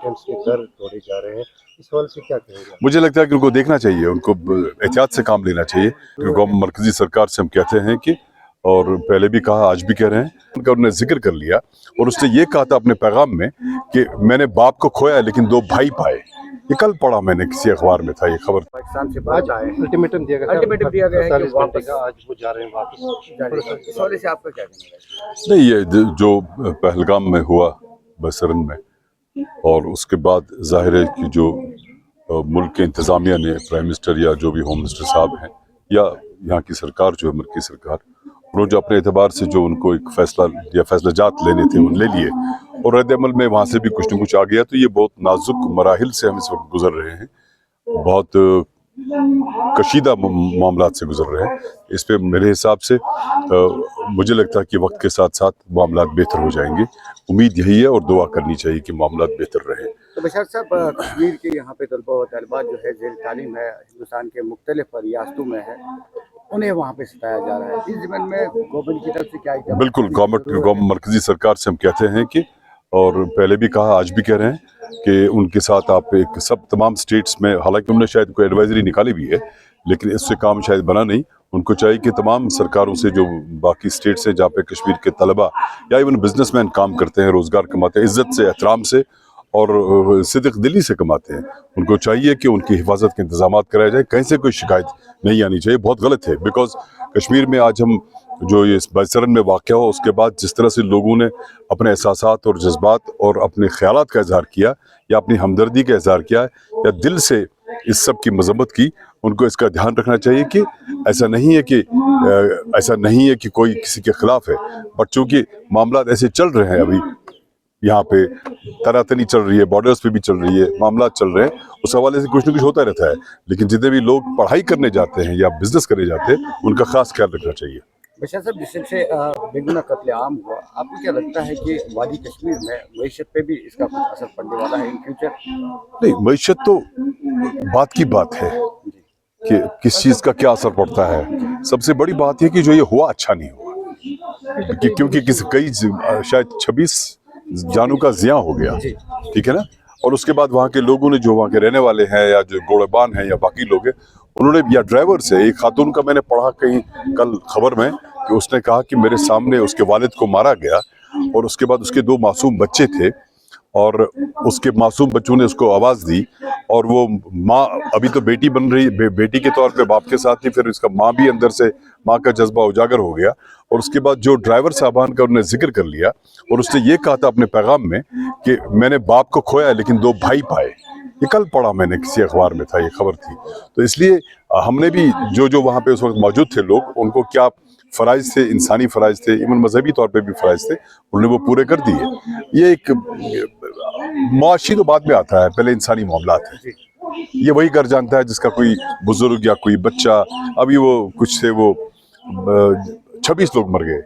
Militants के घर तोड़े जा रहे हैं, इस हवाले से क्या कहेंगे? मुझे लगता है कि उनको देखना चाहिए, उनको एहतियात से काम लेना चाहिए। गवर्नमेंट मरकजी सरकार से हम कहते हैं कि, और पहले भी कहा आज भी कह रहे हैं, उनका उन्होंने जिक्र कर लिया और उसने ये कहा था अपने पैगाम में कि मैंने बाप को खोया लेकिन दो भाई पाए। ये कल पढ़ा मैंने किसी अखबार में था ये खबर। पाकिस्तान से आज अल्टीमेटम दिया गया है कि वापस आज वो जा रहे हैं वापस। इस हवाले से आपका क्या कहना है? नहीं, ये जो पहलगाम में हुआ बसरन में, और उसके बाद जाहिर है कि जो मुल्क के इंतज़ामिया ने, प्राइम मिनिस्टर या जो भी होम मिनिस्टर साहब हैं या यहाँ की सरकार जो है मरकज़ी सरकार, उन्होंने जो अपने एतबार से जो उनको एक फैसला या फैसलाजात लेने थे वो ले लिए और रद्द अमल में वहाँ से भी कुछ न कुछ आ गया। तो ये बहुत नाजुक मराहिल से हम इस वक्त गुजर रहे हैं, बहुत कशीदा मामलात से गुजर रहे हैं। इस पे मेरे हिसाब से मुझे लगता है कि वक्त के साथ साथ मामलात बेहतर हो जाएंगे। उम्मीद यही है और दुआ करनी चाहिए कि मामलात बेहतर रहे। तो बशर साहब, कश्मीर के यहाँ पे तलबा व तलबात जो है ज़ेर तालीम है, हिंदुस्तान के मुख्तलिफ रियासतों में है, उन्हें वहाँ पे सताया जा रहा है। इस ज़मीन में गवर्नमेंट की तरफ से क्या इक़दाम? बिल्कुल, गवर्नमेंट मरकजी सरकार से हम कहते हैं कि, और पहले भी कहा आज भी कह रहे हैं कि उनके साथ आप एक सब तमाम स्टेट्स में, हालांकि उन्होंने शायद कोई एडवाइजरी निकाली भी है लेकिन इससे काम शायद बना नहीं। उनको चाहिए कि तमाम सरकारों से जो बाकी स्टेट्स हैं जहाँ पे कश्मीर के तलबा या इवन बिजनेसमैन काम करते हैं, रोज़गार कमाते हैं, इज़्ज़त से, एहतराम से और सिद्क दिली से कमाते हैं, उनको चाहिए कि उनकी हिफाजत के इंतजाम कराए जाए। कहीं से कोई शिकायत नहीं आनी चाहिए। बहुत गलत है बिकॉज कश्मीर में आज हम जो ये बसरन में वाक़या हो उसके बाद जिस तरह से लोगों ने अपने एहसासात और जज्बात और अपने ख्यालात का इजहार किया या अपनी हमदर्दी का इजहार किया या दिल से इस सब की मजम्मत की, उनको इसका ध्यान रखना चाहिए कि ऐसा नहीं है कि कोई किसी के खिलाफ है, बट चूंकि मामला ऐसे चल रहे हैं, अभी यहाँ पे तनातनी चल रही है, बॉर्डर्स पे भी चल रही है, मामला चल रहे हैं, उस हवाले से कुछ न कुछ होता रहता है। लेकिन जितने भी लोग पढ़ाई करने जाते हैं या बिजनेस करने जाते हैं उनका खास ख्याल रखना चाहिए। बशर साहब, जिस से बेगुना कत्ल आम हुआ, आपको क्या लगता है कि वादी कश्मीर में मईशत पे भी इसका कुछ असर पड़ने वाला है इन फ्यूचर? नहीं, मईशत तो बात की बात है कि किस चीज़ का क्या असर पड़ता है। सबसे बड़ी बात है कि जो ये हुआ अच्छा नहीं हुआ, क्योंकि कई शायद 26 जानों का ज़िया हो गया, ठीक है ना। और उसके बाद वहाँ के लोगों ने, जो वहाँ के रहने वाले हैं या जो गोड़ेबान हैं या बाकी लोग हैं, उन्होंने, या ड्राइवर से, एक खातून का मैंने पढ़ा कहीं कल खबर में कि उसने कहा कि मेरे सामने उसके वालिद को मारा गया और उसके बाद उसके 2 मासूम बच्चे थे और उसके मासूम बच्चों ने उसको आवाज़ दी और वो माँ अभी तो बेटी बन रही, बेटी के तौर पे बाप के साथ थी, फिर इसका माँ भी अंदर से, माँ का जज्बा उजागर हो गया। और उसके बाद जो ड्राइवर साहबान का उन्होंने जिक्र कर लिया और उसने ये कहा था अपने पैगाम में कि मैंने बाप को खोया लेकिन 2 भाई पाए। ये कल पढ़ा मैंने किसी अखबार में था, ये खबर थी। तो इसलिए हमने भी जो वहाँ पे उस वक्त मौजूद थे लोग, उनको क्या फ़राइज़ थे, इंसानी फ़राइज़ थे, इवन मजहबी तौर पे भी फ़राइज़ थे, उन्होंने वो पूरे कर दिए। ये एक मुआशी तो बाद में आता है, पहले इंसानी मामलात है। ये वही कर जानता है जिसका कोई बुजुर्ग या कोई बच्चा, अभी वो कुछ से वो 26 लोग मर गए।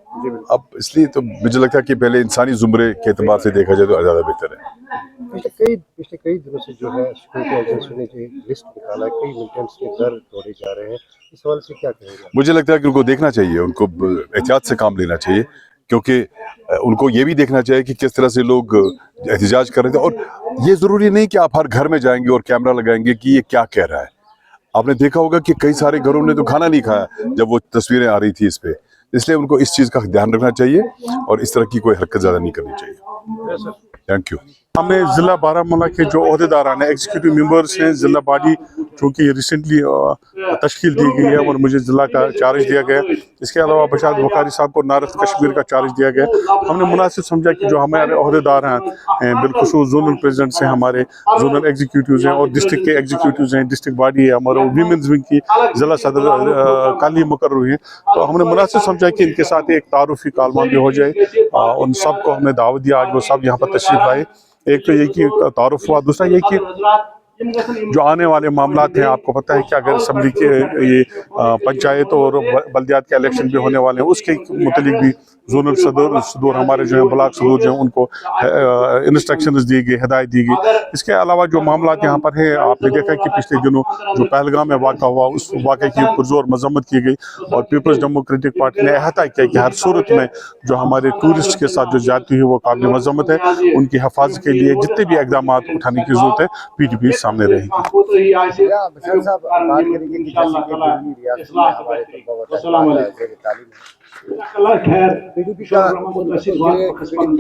अब इसलिए तो मुझे लगता है कि पहले इंसानी ज़ुमरे के एतबार से देखा जाए तो ज़्यादा बेहतर है। पिछले कई दिनों से जो है सिक्योरिटी एजेंसी ने जो लिस्ट निकाला है, कई मिलिटेंट्स के घर तोड़े जा रहे हैं, इस हवाले से क्या कहेंगे? मुझे लगता है कि उनको देखना चाहिए, उनको एहतियात से काम लेना चाहिए, क्योंकि उनको ये भी देखना चाहिए कि किस तरह से लोग एहतजाज कर रहे थे। और ये ज़रूरी नहीं कि आप हर घर में जाएंगे और कैमरा लगाएंगे कि ये क्या कह रहा है। आपने देखा होगा कि कई सारे घरों ने तो खाना नहीं खाया जब वो तस्वीरें आ रही थी इस पे। इसलिए उनको इस चीज़ का ध्यान रखना चाहिए और इस तरह की कोई हरकत ज़्यादा नहीं करनी चाहिए। Thank you. हमें ज़िला बारामूला के जो अहदेदारान हैं, एग्जीक्यूटिव मेंबर्स हैं, ज़िला बॉडी जो कि रिसेंटली तश्कील दी गई है और मुझे ज़िला का चार्ज दिया गया। इसके अलावा बशारत बुखारी साहब को नारथ कश्मीर का चार्ज दिया गया। हमने मुनासिब समझा कि जो हमारे अहदेदार हैं, बिलखुसूस जोनल प्रेसिडेंट्स हैं, हमारे जोनल एग्जीक्यूटिव्स हैं और डिस्ट्रिक्ट के एग्जीक्यूटिव्स हैं, डिस्ट्रिक्ट बॉडी है, हमारे वीमेंस विंग की ज़िला सदर काली मुकर्रर हुई हैं, तो हमने मुनासिब समझा कि इनके साथ एक तारुफी कालमा भी हो जाए। उन सबको हमने दावत दिया, आज वो सब यहाँ पर तशरीफ आए। एक तो ये कि तारुफ हुआ, दूसरा ये कि जो आने वाले मामलात हैं, आपको पता है कि अगर असम्बली के ये पंचायत और बल्दियात के इलेक्शन भी होने वाले हैं, उसके मुतलिक भी जोनल सदूर हमारे जो हैं, ब्लॉक सदूर जो हैं, उनको इंस्ट्रक्शंस दी गई, हिदायत दी गई। इसके अलावा जो मामलात यहाँ पर है, आपने देखा कि पिछले दिनों जो पहलगाम में वाक़ा हुआ, उस वाक़े की पुरजोर मजम्मत की गई और पीपल्स डेमोक्रेटिक पार्टी ने अहता किया कि हर सूरत में जो हमारे टूरिस्ट के साथ जो जाती है वो काबिल मजम्मत है। उनकी हिफाजत के लिए जितने भी इक़दाम उठाने की ज़रूरत है, PDP सामने रहेगी। या बशर साहब बात करेंगे कि जैसे कि पूरी रियासत में हमारे तलबा व तलबात ज़ेर तालीम है, PDP का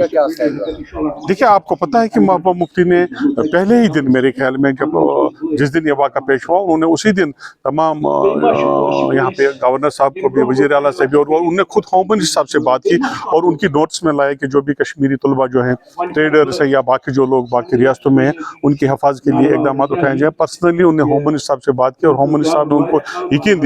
क्या स्टैंड है? देखिए, आपको पता है कि महबूबा मुफ्ती ने पहले ही दिन, मेरे ख्याल में जब जिस दिन ये वाक़ा पेश हुआ, उन्होंने उसी दिन तमाम यहाँ पे गवर्नर साहब को भी, वज़ीर आला से भी, और उन्होंने खुद होम मिनिस्टर साहब से बात की और उनकी नोट्स में लाया कि जो भी कश्मीरी तलबा जो हैं, ट्रेडर्स है या बाकी जो लोग बाकी रियासतों में हैं, उनकी हिफाजत के लिए इक़दाम उठाए जाए। पर्सनली उन्हें होम मिनिस्टर साहब से बात की और होम मिनिस्टर साहब ने उनको यकीन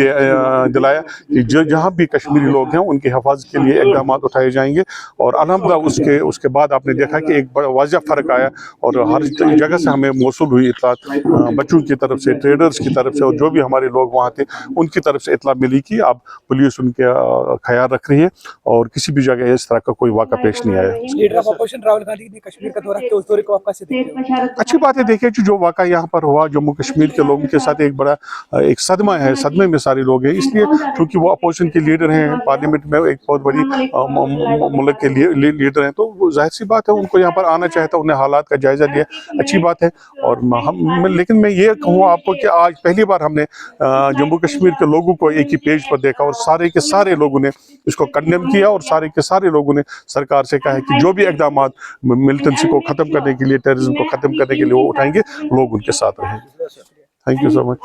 दिलाया कि जहाँ भी कश्मीरी लोग हैं, उनकी हिफाजत के लिए इक़दाम उठाए जाएंगे। और अल्हम्दुलिल्लाह उसके बाद आपने देखा कि एक बड़ा वाज़ह फ़र्क आया और हर जगह से हमें मौसूल हुई इत्तला बच्चों की तरफ से, ट्रेडर्स की तरफ से और जो भी हमारे लोग वहाँ थे, उनकी तरफ से इत्तला मिली कि अब पुलिस उनके ख्याल रख रही है और किसी भी जगह इस तरह का कोई वाक़ा पेश नहीं आया। Leader of opposition Rahul Gandhi ने कश्मीर का दौरा किया, उस दौरे को आप कैसे देखते हो? अच्छी बात है। देखिए, जो वाक़ा यहाँ पर हुआ, जम्मू कश्मीर के लोगों के साथ एक बड़ा एक सदमा है, सदमे में सारे लोग हैं, इसलिए क्योंकि वो अपोजिशन के लीडर हैं, पार्लियामेंट में एक बहुत बड़ी मुल्क के लीडर हैं, तो जाहिर सी बात है उनको यहाँ पर आना चाहिए था, उन्हें हालात का जायज़ा लिया, अच्छी बात है। और लेकिन मैं ये कहूँ आपको कि आज पहली बार हमने जम्मू कश्मीर के लोगों को एक ही पेज पर देखा और सारे के सारे लोगों ने इसको कंडेम किया और सारे के सारे लोगों ने सरकार से कहा है कि जो भी इक़दाम मिलिटेंसी को ख़त्म करने के लिए, टेररिज्म को ख़त्म करने के लिए वो उठाएंगे, लोग उनके साथ रहेंगे। Thank you so much.